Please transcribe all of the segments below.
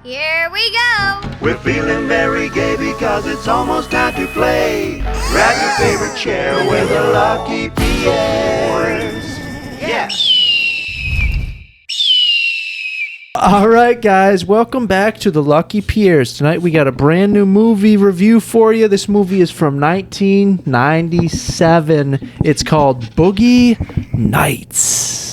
Here we go! We're feeling very gay because it's almost time to play. Grab your favorite chair with the Lucky Peers. Yeah! Alright guys, welcome back to the Lucky Peers. Tonight we got a brand new movie review for you. This movie is from 1997. It's called Boogie Nights.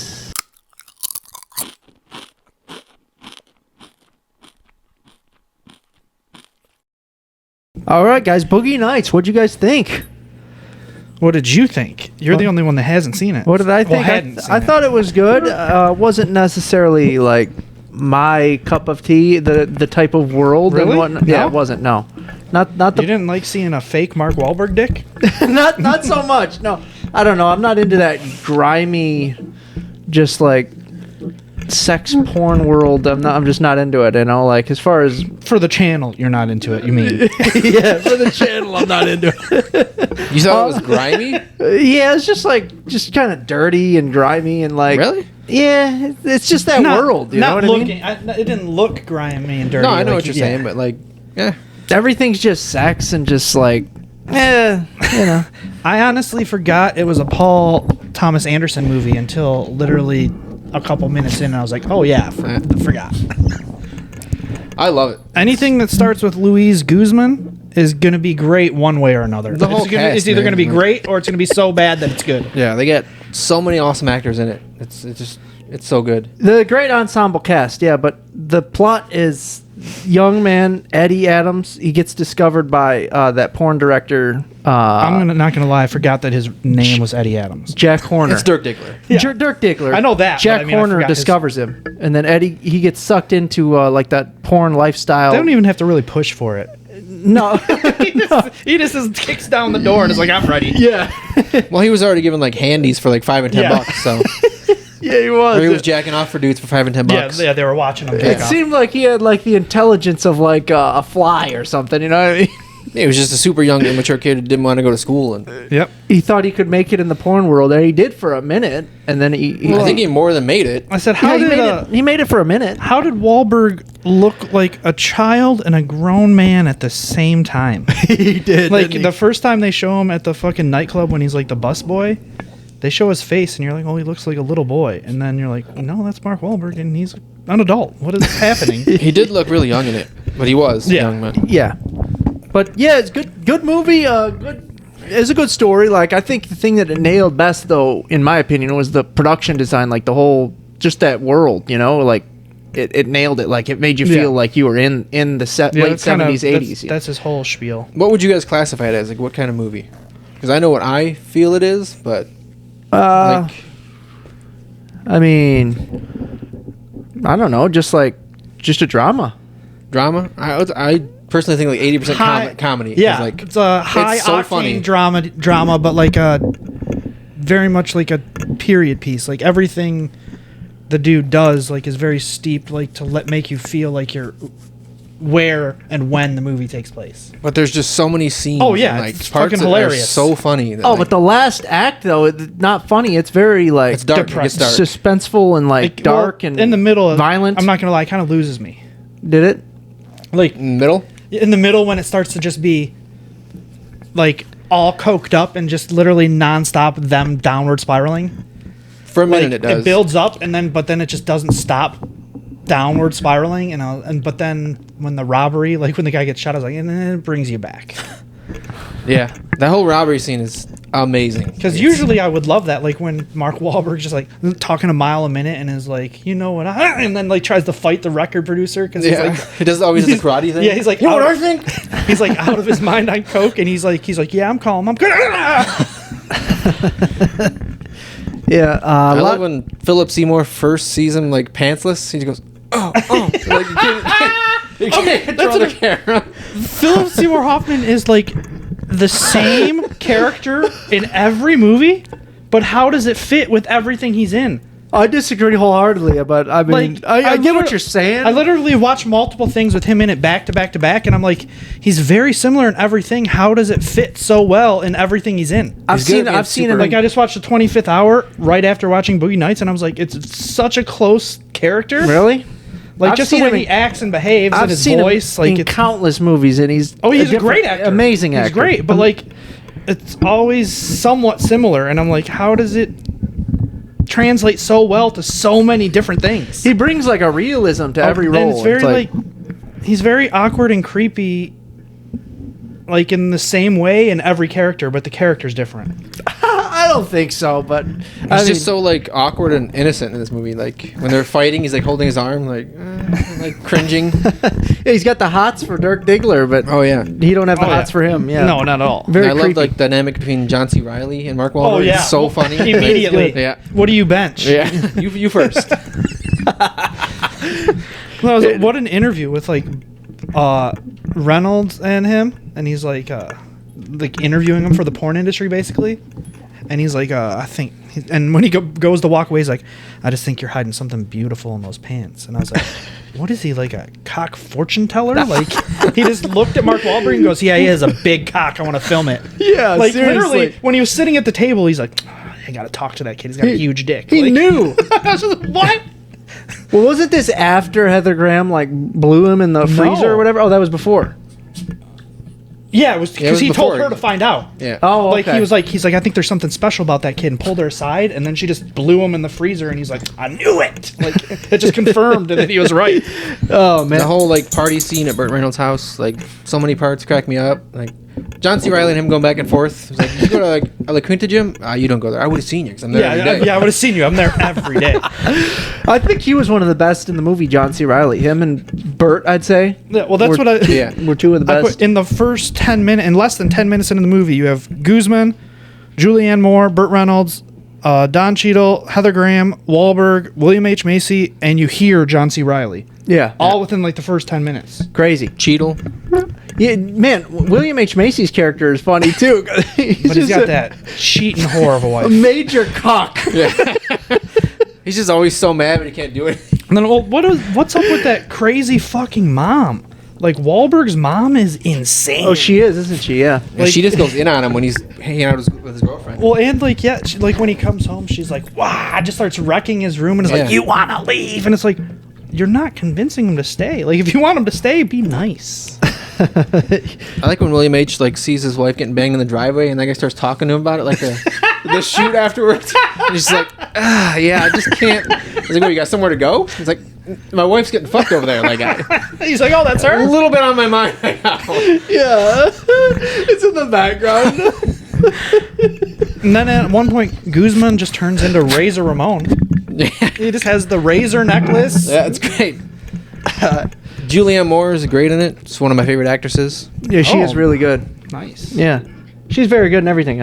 Alright guys, Boogie Nights, what'd you guys think? What did you think? You're the only one that hasn't seen it. What did I think? I thought it was good. Wasn't necessarily like my cup of tea, the type of world Really? and whatnot. No? Yeah, it wasn't. No, not the. You didn't like seeing a fake Mark Wahlberg dick? not so much. No, I don't know. I'm not into that grimy, just like sex porn world. I'm just not into it. You know, like as far as For the channel, you're not into it, you mean? yeah, for the channel, I'm not into it. You thought it was grimy? Yeah, it's just kind of dirty and grimy and like. Really? Yeah, it's just that world. You know what I mean? It didn't look grimy and dirty. No, I know like what you're saying, but like, yeah. Everything's just sex and just like, you know. I honestly forgot it was a Paul Thomas Anderson movie until literally a couple minutes in, and I was like, oh yeah, forgot. I love it. Anything that starts with Luis Guzman is going to be great one way or another. The whole cast, it's either man. going to be great or it's going to be so bad that it's good. Yeah, they got so many awesome actors in it. It's so good. The great ensemble cast, yeah, but the plot is young man Eddie Adams. He gets discovered by that porn director. Not gonna lie, I forgot that his name was Eddie Adams. Jack Horner. It's Dirk Diggler. Yeah. Dirk Diggler. I know that, Jack but I mean, I Horner forgot his- discovers him, and then Eddie he gets sucked into like that porn lifestyle. They don't even have to really push for it. No. He just kicks down the door and is like, I'm ready. Yeah. Well, he was already given like handies for like $5 and $10, Yeah. so Yeah, he was. or he was jacking off for dudes for $5 and $10. Yeah, they were watching him. It Jack off. seemed like he had like the intelligence of like a fly or something. You know what I mean? Yeah, he was just a super young, immature kid who didn't want to go to school, and Yep. He thought he could make it in the porn world, and he did for a minute, and then he I think he more than made it. I said, yeah, how he made it for a minute. how did Wahlberg look like a child and a grown man at the same time? He did. Like the first time they show him at the fucking nightclub when he's like the bus boy, they show his face and you're like, oh, he looks like a little boy, and then you're like, no, that's Mark Wahlberg and he's an adult. What is happening? He did look really young in it, but he was Yeah. young man. Yeah, but yeah, it's good movie. Good. It's a good story. Like I think the thing that it nailed best, though, in my opinion, was the production design. Like the whole, just that world. You know, like it nailed it. Like it made you feel like you were in the late that's kinda- 70s, 80s. That's his whole spiel. What would you guys classify it as? Like, what kind of movie? Because I know what I feel it is, but like, I mean, I don't know, just a drama. drama. I personally think like 80% comedy. Yeah, like, it's a high it's so octane funny. drama, but like a very much like a period piece. Like everything the dude does like is very steep, like to make you feel like you're where and when the movie takes place. But there's just so many scenes. Oh, yeah, and, like it's parts fucking that are hilarious. so funny. That, Oh, like, but the last act though, it's not funny. It's very like it's dark. It gets dark. suspenseful and like dark and in the middle, violent. I'm not gonna lie, it kind of loses me. Did it? Like In the middle. in the middle when it starts to just be like all coked up and just literally nonstop them downward spiraling. For a minute, Like, it does. It builds up but then it just doesn't stop downward spiraling but then when the robbery, like when the guy gets shot, I was like, and then it brings you back. Yeah, that whole robbery scene is amazing. Because usually I would love that, like when Mark Wahlberg's just like talking a mile a minute and is like, you know what, and then like tries to fight the record producer because he's like, he does always the karate thing. yeah, he's like, you know what out- I think? he's like out of his mind on coke, and he's like, yeah, I'm calm, I'm good. Yeah. I love when Philip Seymour first sees him like pantsless. He just goes, oh, like you can't control the camera. Philip Seymour Hoffman is like the same character in every movie, but how does it fit with everything he's in? I disagree wholeheartedly, but I mean, Like, I get what liter- you're saying. I literally watched multiple things with him in it back to back to back, and I'm like, he's very similar in everything. How does it fit so well in everything he's in? I've He's good seen at him. super- Like, I just watched the 25th Hour right after watching Boogie Nights, and I was like, it's such a close character. Really? Like I've just the seen way him he acts and behaves I've and his seen voice, him like in it's countless movies, and he's he's a different- great actor, amazing actor. He's great, but like it's always somewhat similar, and I'm like, how does it translate so well to so many different things? He brings like a realism to every And role. it's very like he's very awkward and creepy, like in the same way in every character, but the character's different. I don't think so, but He's just so like awkward and innocent in this movie. Like when they're fighting, he's like holding his arm, like cringing. Yeah, he's got the hots for Dirk Diggler, but Oh yeah. he don't have the hots for him. Yeah, No, not at all. Very And I love creepy. like dynamic between John C. Reilly and Mark Wahlberg. Oh yeah, It's so funny. Immediately. Yeah. What do you bench? Yeah. You first. Well, what an interview with like Reynolds and him, and he's like interviewing him for the porn industry basically, and he's like I think, and when he goes to walk away, he's like, I just think you're hiding something beautiful in those pants, and I was like, what is he, like a cock fortune teller? Like he just looked at Mark Wahlberg and goes, yeah, he has a big cock, I want to film it. Yeah, like seriously. literally when he was sitting at the table, he's like, I gotta talk to that kid, he's got a huge dick. He Like, knew. I was just like, what? Well, wasn't this after Heather Graham like blew him in the freezer or whatever? Oh, that was before. Yeah, it was it because was he told before. her to find out. Yeah. Oh, Like okay. he's like, I think there's something special about that kid, and pulled her aside, and then she just blew him in the freezer, and he's like, I knew it. Like it just confirmed that he was right. Oh man. The whole like party scene at Burt Reynolds' house, like so many parts crack me up. Like John C. Reilly and him going back and forth. It's like, you go to like a La Quinta gym? You don't go there. I would have seen you because I'm there every day. Yeah, I would have seen you. I'm there every day. I think he was one of the best in the movie, John C. Reilly. Him and Bert, I'd say. Yeah, well, that's were, what I. Yeah. were two of the I best. put in the first 10 minutes, in less than 10 minutes into the movie, you have Guzman, Julianne Moore, Burt Reynolds, Don Cheadle, Heather Graham, Wahlberg, William H. Macy, and you hear John C. Reilly. Yeah. All within like the first 10 minutes. Crazy. Cheadle. Yeah, man, William H. Macy's character is funny too. But he's got that cheating whore of a a wife. major cock. He's just always so mad, but he can't do it. And then, well, what's up with that crazy fucking mom? Like, Wahlberg's mom is insane. Oh, she is, isn't she? Yeah. And she just goes in on him when he's hanging out with his girlfriend. Well, and like, yeah, like when he comes home, she's like, wow, just starts wrecking his room and is like, Yeah. you want to leave? And it's like, you're not convincing him to stay. Like, if you want him to stay, be nice. I like when William H. like sees his wife getting banged in the driveway, and that guy starts talking to him about it, like the shoot afterwards. And he's like, yeah, I just can't. He's like, what, you got somewhere to go? He's like, my wife's getting fucked over there. Like, He's like, oh, that's a her? little bit on my mind right now. Yeah. It's in the background. And then at one point, Guzman just turns into Razor Ramon. Yeah, He just has the razor necklace. that's great. Julianne Moore is great in it. It's one of my favorite actresses. Yeah, she is Oh. really good. Nice. Yeah. She's very good in everything.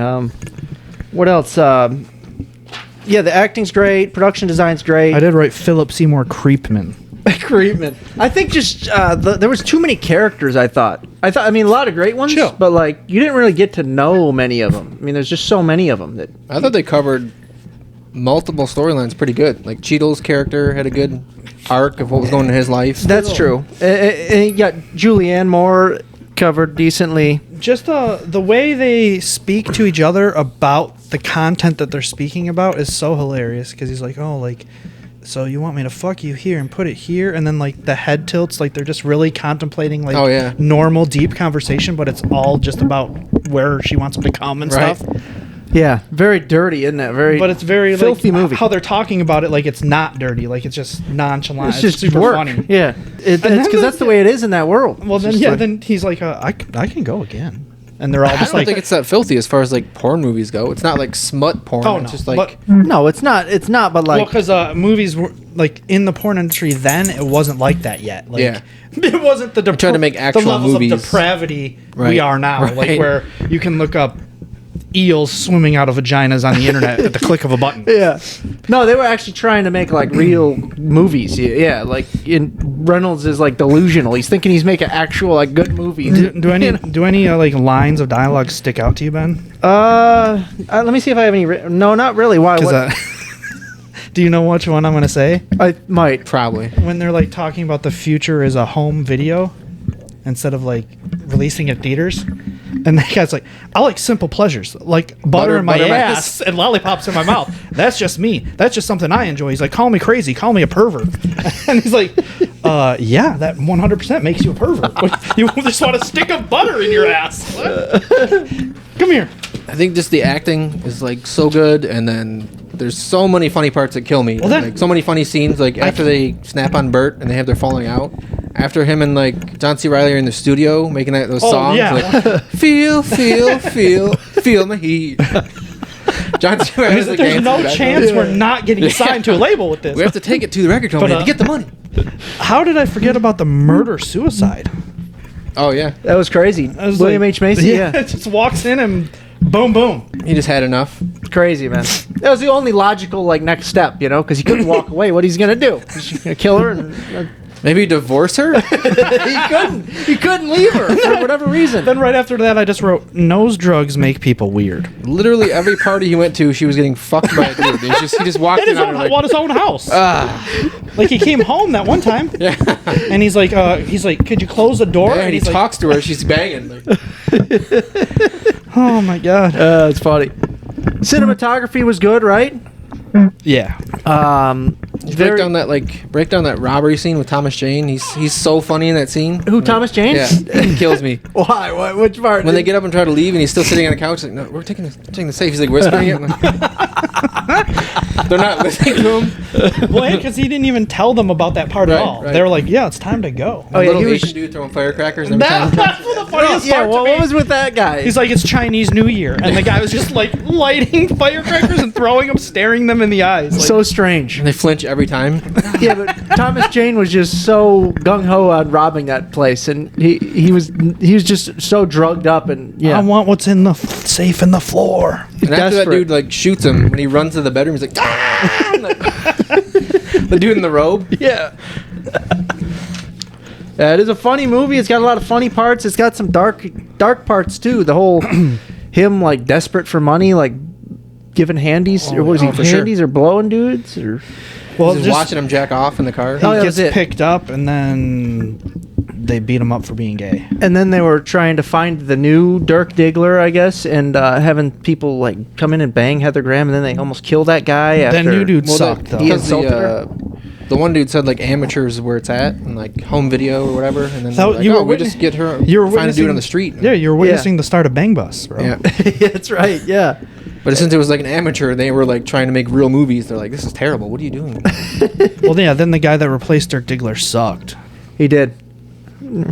What else? Yeah, the acting's great. Production design's great. I did write Philip Seymour Creepman. Creepman. I think just there was too many characters. I mean, a lot of great ones, Sure. but like you didn't really get to know many of them. I mean, there's just so many of them that. I thought they covered multiple storylines pretty good. Like Cheadle's character had a good arc of what was going on in his life. That's true. And you got Julianne Moore covered decently. Just the way they speak to each other about the content that they're speaking about is so hilarious, because he's like, oh, like, so you want me to fuck you here and put it here, and then like the head tilts, like they're just really contemplating like Oh, yeah. normal deep conversation, but it's all just about where she wants him to come and Right. stuff. Yeah, very dirty, isn't it? Very. But it's very filthy like, movie. how they're talking about it, like it's not dirty, like it's just nonchalant. It's just super work. funny. Yeah, it's then because that's the way it is in that world. Well, It's then just yeah, like- then he's like, I can go again, and they're all I just don't like, think it's that filthy as far as like porn movies go. It's not like smut porn. oh It's no, just like but, No, it's not. It's not. But like, well, because movies were like in the porn industry then, it wasn't like that yet. Like, Yeah. it wasn't the trying to make actual the levels movies. of depravity we Right. are now, like Right. where you can look up eels swimming out of vaginas on the internet at the click of a button. yeah, no, they were actually trying to make like real movies. Yeah, like Reynolds is like delusional. He's thinking he's making actual like good movies. Do any like lines of dialogue stick out to you, Ben? Let me see if I have any. No, not really. Why? What? Do you know which one I'm gonna say? I might. probably. When they're like talking about the future is a home video instead of like releasing it in theaters. And that guy's like, I like simple pleasures, like butter in my butter in my ass and lollipops in my mouth. That's just me. That's just something I enjoy. He's like, call me crazy, call me a pervert. And he's like, yeah, that 100% makes you a pervert. You just want a stick of butter in your ass. What? Come here. I think just the acting is like so good, and then there's so many funny parts that kill me. Well, then- like so many funny scenes, like after they snap on Bert and they have their falling out. After him and like John C. Reilly are in the studio making those songs, yeah. like feel my heat. John C. Reilly's like, There's no dancing chance back. we're not getting signed to a label with this. We have to take it to the record company But, to get the money. How did I forget about the murder suicide? Oh yeah, That was crazy. I was William like- H. Macy, yeah. Just walks in and boom, boom. he just had enough. Crazy, man. That was the only logical like next step, you know, because he couldn't walk away. What he's gonna do? He's gonna kill her, and Maybe divorce her. he couldn't leave her for whatever reason. Then right after that, I just wrote, nose drugs make people weird. Literally every party he went to, she was getting fucked by a dude. He just walked In in his on own, her like, his own house. Like he came home that one time, yeah. and he's like, could you close the door? Yeah, and and he he's like, talks to her. She's banging. Like, oh my god. It's funny. Cinematography was good, right? Yeah. break down that robbery scene with Thomas Jane. He's so funny in that scene. Who, Thomas Jane? Yeah, he kills me. Why? What, which part? When they get up and try to leave, and he's still sitting on the couch, like, no, we're taking the safe. He's like whispering it. They're not listening to him. Well, because he didn't even tell them about that part at Right, all. right. They were like, yeah, it's time to go. Oh, yeah, Little he was- Asian dude throwing firecrackers every time. That's the funniest yeah, part well, to me. what was with that guy? He's like, it's Chinese New Year. And the guy was just like lighting firecrackers and throwing them, staring them in the eyes. Like, so strange. And they flinch every time. Yeah, but Thomas Jane was just so gung ho on robbing that place, and he was just so drugged up, and yeah, I want what's in the safe in the floor. And after that desperate. dude like shoots him, when he runs to the bedroom, he's like, ah! The dude in the robe. yeah. It is a funny movie. It's got a lot of funny parts. It's got some dark parts too. The whole him like desperate for money, like giving handies, or what is he? for sure. Handies or blowing dudes, or Well, He's just watching him jack off in the car. Oh, he that gets was it. picked up, and then they beat him up for being gay. and then they were trying to find the new Dirk Diggler, I guess, and having people like come in and bang Heather Graham, and then they almost kill that guy. After, That new dude Well, sucked, though. he because insulted her? the one dude said like amateurs is where it's at, and like home video or whatever, and then So they're like, you were we witness- just get her. You were find a dude witnessing- on the street. Yeah, you were witnessing the start of Bang Bus, bro. Yeah. Yeah, that's right. Yeah. But since it was like an amateur, they were like trying to make real movies. They're like, this is terrible. What are you doing? Well, yeah, then the guy that replaced Dirk Diggler sucked. He did.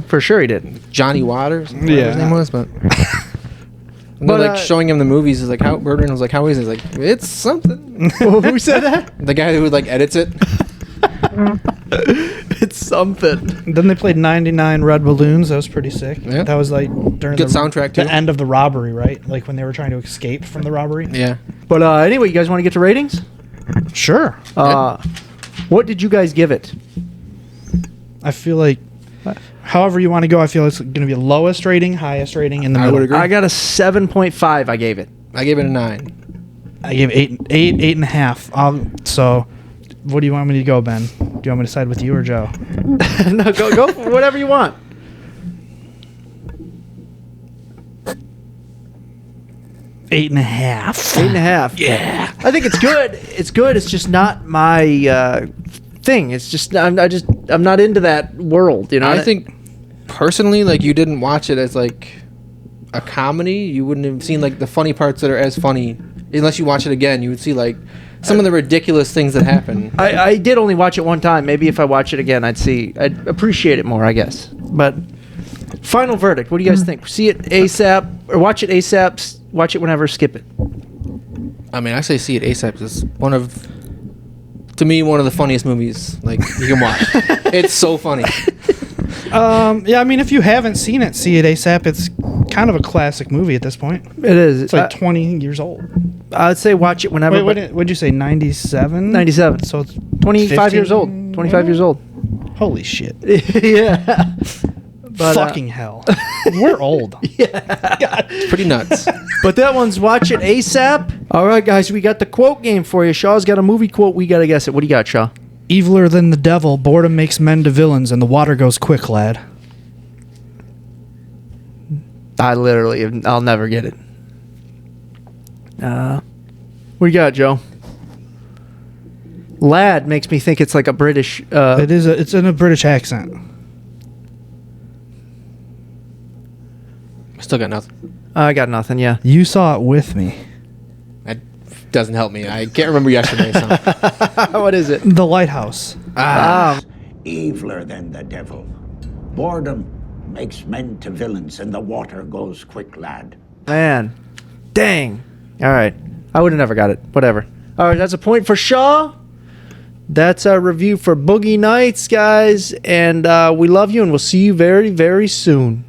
For sure he did. Johnny Waters, whatever Yeah. his name was, but. And But, they're like showing him the movies. He's like, how? Bertrand was like, how is it? He's like, it's something. Who said that? The guy who like edits it. It's something. Then they played 99 Red Balloons. That was pretty sick. Yeah. That was like during Good the soundtrack, too. the end of the robbery, right? Like when they were trying to escape from the robbery. Yeah. But anyway, you guys want to get to ratings? Sure. What did you guys give it? I feel like, however you want to go, I feel it's going to be lowest rating, highest rating in the I middle. would agree. I got a 7.5. I gave it. I gave it a 9. I gave eight and a half. So, what do you want me to go, Ben? Do you want me to side with you or Joe? No, go for whatever you want. 8.5. 8.5. Yeah. I think it's good. It's good. It's just not my thing. It's just I'm not into that world. You know. I think personally, like you didn't watch it as like a comedy. You wouldn't have seen like the funny parts that are as funny unless you watch it again. You would see like some of the ridiculous things that happen. I did only watch it one time. Maybe if I watch it again, I'd appreciate it more. I guess. But final verdict. What do you guys think? See it ASAP or watch it ASAP? Watch it whenever. Skip it. I mean, I say see it ASAP. It's to me one of the funniest movies like you can watch. It's so funny. Yeah, I mean, if you haven't seen it, see it ASAP. It's kind of a classic movie at this point. It is. It's like 20 years old. I'd say watch it whenever. Wait, what'd you say, 97? 97. So it's 25 years 15? old. 25 years old. Holy shit. Yeah. But, Fucking hell. We're old. It's pretty nuts. But that one's watch it ASAP. All right, guys, we got the quote game for you. Shaw's got a movie quote. We got to guess it. What do you got, Shaw? Eviler than the devil, boredom makes men to villains, and the water goes quick, lad. I'll never get it. What you got, Joe? Lad makes me think it's like a British. It's in a British accent. I still got nothing. I got nothing. Yeah. You saw it with me. That doesn't help me. I can't remember yesterday's song. What is it? The Lighthouse. Eviler than the devil. Boredom makes men to villains, and the water goes quick, lad. Man, dang. All right, I would have never got it. Whatever. All right, that's a point for Shaw. That's our review for Boogie Nights, guys, and we love you, and we'll see you very, very soon.